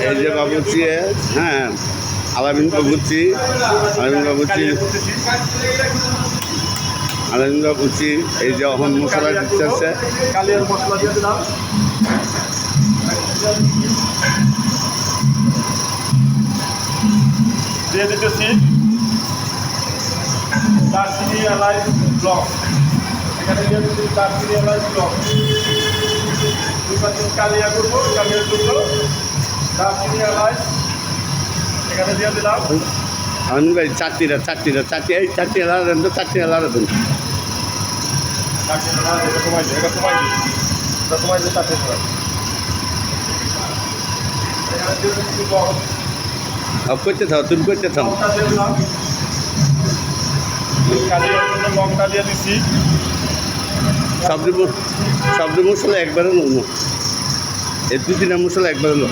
এই যে বাবুর্চি, হ্যাঁ আলামিন বাবুর্চি, আলামিন বাবুর্চি, আলামিন বাবুর্চি। এই যে এখন মশলা দিচ্ছে, কালিয়ার মশলা দিয়ে দিলাম, দিয়ে দিতেছি দারচিনি এলাচ ব্লক, এখানে দিয়ে দিচ্ছি দারচিনি এলাচ ব্লক, 2 কালিয়া করবো, কালিয়ার জন্য দারচিনি এলাচ এখানে দিয়ে দিলাম। আলামিন ভাই চারটি, এই চারটি এলাচ দেন তো, চারটি এলাচ দেন। করতে থাও, তুমি করতে থাও। লঙ্কা দিয়ে দিচ্ছি, সবজি মশলা একবারে লো না, এই 2-3টা মশলা একবারে লো।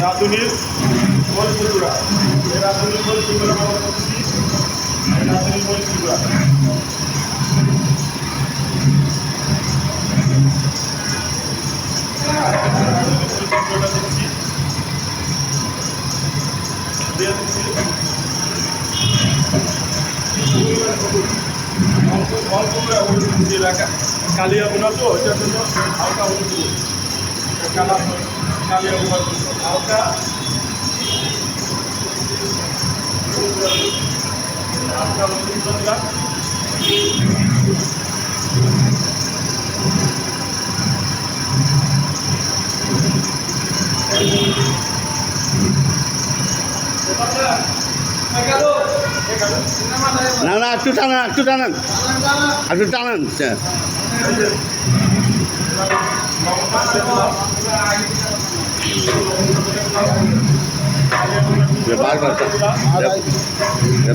রাঁধুনির মরিচ গুঁড়া, এই রাঁধুনির মরিচ গুঁড়া ব্যবহার করতেছি, রাঁধুনির মরিচ গুঁড়া দিচ্ছি, দিয়ে দিচ্ছি অল্প করে হলুদ দিচ্ছি, কালিয়া বোনা তো এটার জন্য হালকা হলুদ দিব, কালিয়া বোনার জন্য হালকা হলুদ দিলাম, না না একটু টানান, একটু টানান, একটু টানান।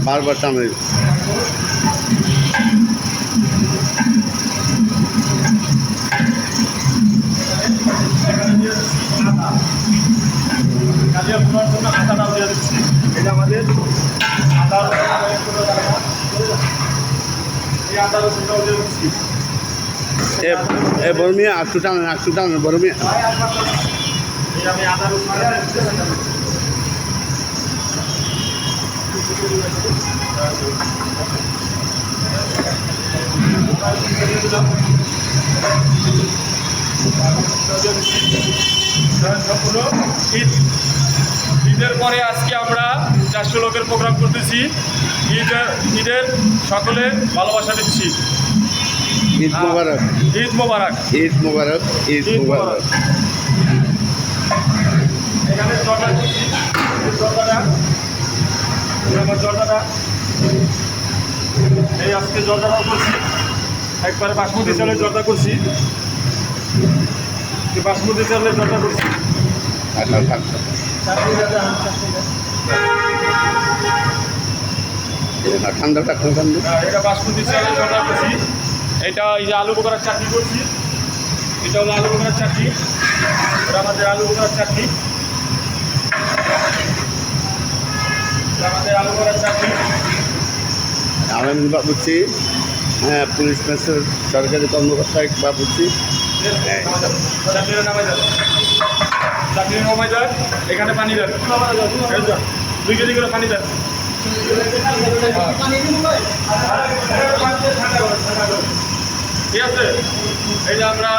বারবার টানাই। কালিয়া বোনার জন্য আদাটাও দিয়ে দিচ্ছি, এটা আমাদের আদা এই আদা রসুনটাও দিয়ে দিচ্ছি। এ বড় মিয়া একটু টানান, একটু টানান বড় মিয়া। এই আমি আদা রসুনটা ঈদের পরে আজকে আমরা 400 লোকের প্রোগ্রাম করতেছি। ঈদের সকলে ভালোবাসা দিচ্ছি। ঈদ মোবারক, ঈদ মোবারক, ঈদ মোবারক, ঈদ মোবারক। এখানে জর্দাটা এই আজকে জর্দাটাও করছি, একবারে বাসমতি চালের জর্দা করছি, বাসমতি চালের জর্দা করছি। ঠান্ডা এটা বাসমতি চালের জর্দা করছি, এটা এই যে আলু বোখারার চাটনি করছি, এটা হলো আলু বোখারার চাটনি, এটা আমাদের আলু বোখারার চাটনি, আমাদের আলু বোখারার চাটনি। আলামিন বাবুর্চি, হ্যাঁ পুলিশ ম্যাজিস্ট্রেট সরকারি কর্মকর্তা বাবুর্চি। চাটনিটা নামাই যান, চাটনি নামাই যান, এখানে পানি দেন, 2 কেজি করে পানি দেন। ঠিক আছে, এই যে আমরা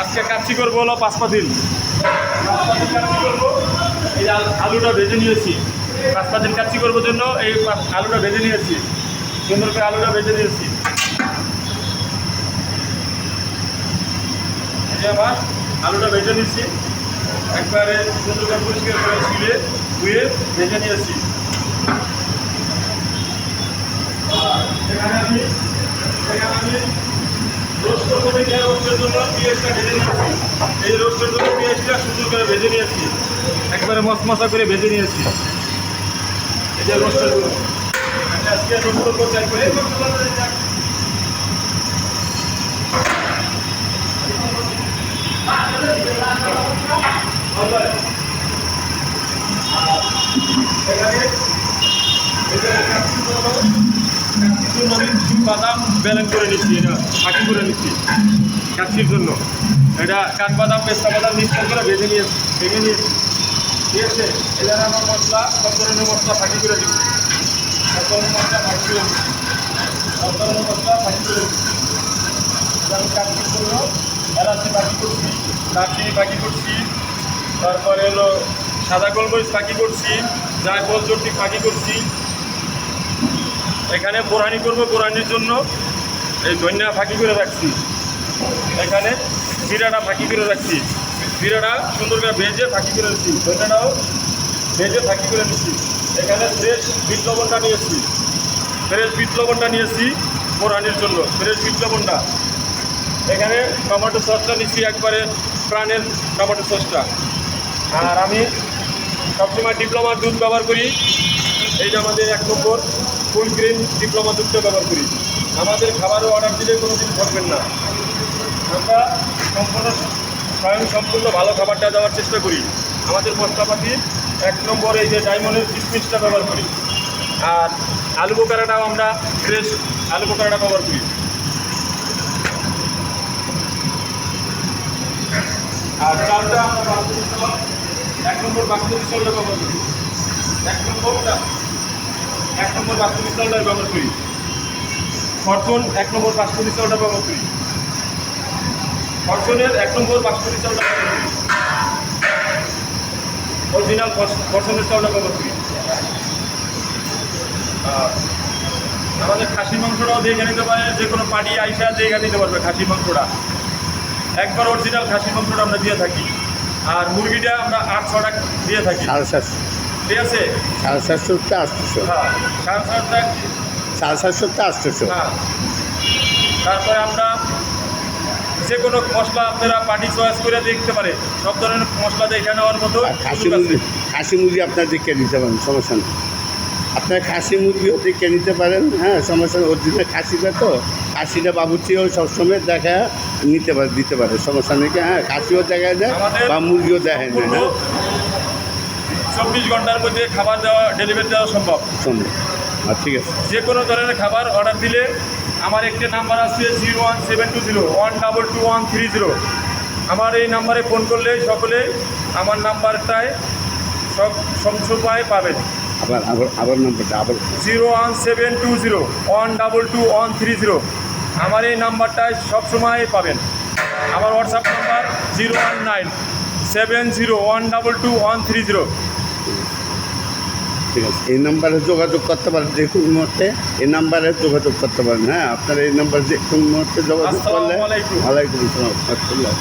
আজকে কাচ্চি করবো হলো 5 পাতিল কাচ্চি করবো। এই আলুটা ভেজে নিয়েছি, 5 পাতিল কাচ্চি করবো জন্য এই আলুটা ভেজে নিয়েছি, সুন্দর করে আলুটা ভেজে নিয়েছি। এই যে আবার আলুটা ভেজে নিয়েছি, একবারে সুন্দর করে পরিষ্কার করে ধুয়ে ভেজে নিয়েছি। এখানে আমি রোস্ট করবো, রোস্টের জন্য পেঁয়াজটা ভেজে নিয়েছি, এই রোস্টের জন্য পেঁয়াজটা সুন্দর করে ভেজে নিয়েছি, একবারে মশমশা করে ভেজে নিয়েছি। এই যে রোস্টের জন্য আজকে রোদ করবো চাই করে বাদাম ব্যালেন্স করে নিচ্ছি, এটা ফাঁকি করে নিচ্ছি কাচ্ছির জন্য। এটা কাঠবাদাম পেস্তা বাদাম মিশ্রণ করে ভেজে নিয়েছি, ঠিক আছে। এখানে আমার মশলা সব ধরনের মশলা ফাঁকি করে দিচ্ছি, সব ধরনের মশলা ফাঁকি করে দিচ্ছি, সব ধরনের মশলা ফাঁকি করে দিচ্ছি। আমি কাচ্ছির জন্য এলাচি ফাঁকি করছি, দারচিনি ফাঁকি করছি, তারপরে হলো সাদা গোলমরিচ ফাঁকি করছি, জায়ফল জটি ফাঁকি করছি। এখানে বোরহানি করবো, বোরহানির জন্য এই ধনিয়া ফাঁকি করে রাখছি, এখানে জিরাটা ফাঁকি করে রাখছি, জিরাটা সুন্দর করে ভেজে ফাঁকি করে দিচ্ছি, ধনিয়াটাও ভেজে ফাঁকি করে নিচ্ছি। এখানে ফ্রেশ বিট লবণটা নিয়েছি, ফ্রেশ বিট লবণটা নিয়েছি বোরহানির জন্য, ফ্রেশ বিট লবণটা। এখানে টমেটো সসটা নিচ্ছি, একবারে প্রাণের টমেটো সসটা। আর আমি সবসময় ডিপ্লোমার দুধ ব্যবহার করি, এইটা আমাদের 1 নম্বর ফুল গ্রেন ডিপ্লোমা দুধটা ব্যবহার করি। আমাদের খাবারও অর্ডার দিলে কোনো দিন করবেন না, আমরা সম্পূর্ণ ভালো খাবারটা দেওয়ার চেষ্টা করি। আমাদের মশলাপাতি 1 নম্বর এই যে ডায়মন্ডের কিশমিশটা ব্যবহার করি। আর আলু বোকারাটাও আমরা ফ্রেশ আলু বোকারাটা ব্যবহার করি। আর চালটা আমরা বাসমতি চাল 1 নম্বর বাসমতি চালটা ব্যবহার করি, 1 নম্বর বাসমতি চালটা ব্যবহার করি। ফরচুন 1 নম্বর বাসমতি চালটা ব্যবহার করি, ফরচুনের 1 নম্বর বাসমতি চালটা ব্যবহার করি, অরিজিনাল ফরচুনের চালটা ব্যবহার করি। আমাদের খাসির মাংসটাও দেখে নিতে পারে, যে কোনো পার্টি আইসা দেখে নিতে পারবে খাসির মাংসটা, একবার অরিজিনাল খাসির মাংসটা আমরা দিয়ে থাকি। আর মুরগিটা আমরা 800 টাকা দিয়ে থাকি, 750, ঠিক আছে। 750 থেকে 800, হ্যাঁ 750 টাকা, 750 থেকে 800। হ্যাঁ। তারপরে আমরা যে কোনো মশলা আপনারা পার্টি চয়েস করে দেখতে পারে, সব ধরনের মশলা দেখে নেওয়ার মতো আর খাসি মুরগি আপনার দেখে নিতে পারেন, সমস্যা নেই। আপনার খাসি মুরগিও দেখে নিতে পারেন, হ্যাঁ সমস্যা নেই। অরিজিনাল খাসিটা তো, খাসিটা বাবুর্চিও সবসময় দেখা দিতে পারে, সমস্যা নেই। হ্যাঁ খাসিও দেখায় দেয় বা মুরগিও দেখেন না, হ্যাঁ 24 ঘন্টার মধ্যে খাবার দেওয়া ডেলিভারি দেওয়া সম্ভব। ঠিক আছে। যে কোনো ধরনের খাবার অর্ডার দিলে আমার একটি নাম্বার আছে 01720 122 130। আমার এই নাম্বারে ফোন করলে সকলে আমার নাম্বারটায় সব সময় পাবেন। আবার নাম্বারটা 01720 122 130। আমার এই নাম্বারটায় সবসময় পাবেন। আমার হোয়াটসঅ্যাপ নাম্বার 01970122130। ঠিক আছে, এই নাম্বারে যোগাযোগ করতে পারেন, যে কোনো মুহূর্তে এই নাম্বারে যোগাযোগ করতে পারেন। হ্যাঁ আপনার এই নাম্বার যে কোনো মুহূর্তে যোগাযোগ করলে। আসসালামু আলাইকুম। ওয়ালাইকুম আসসালাম।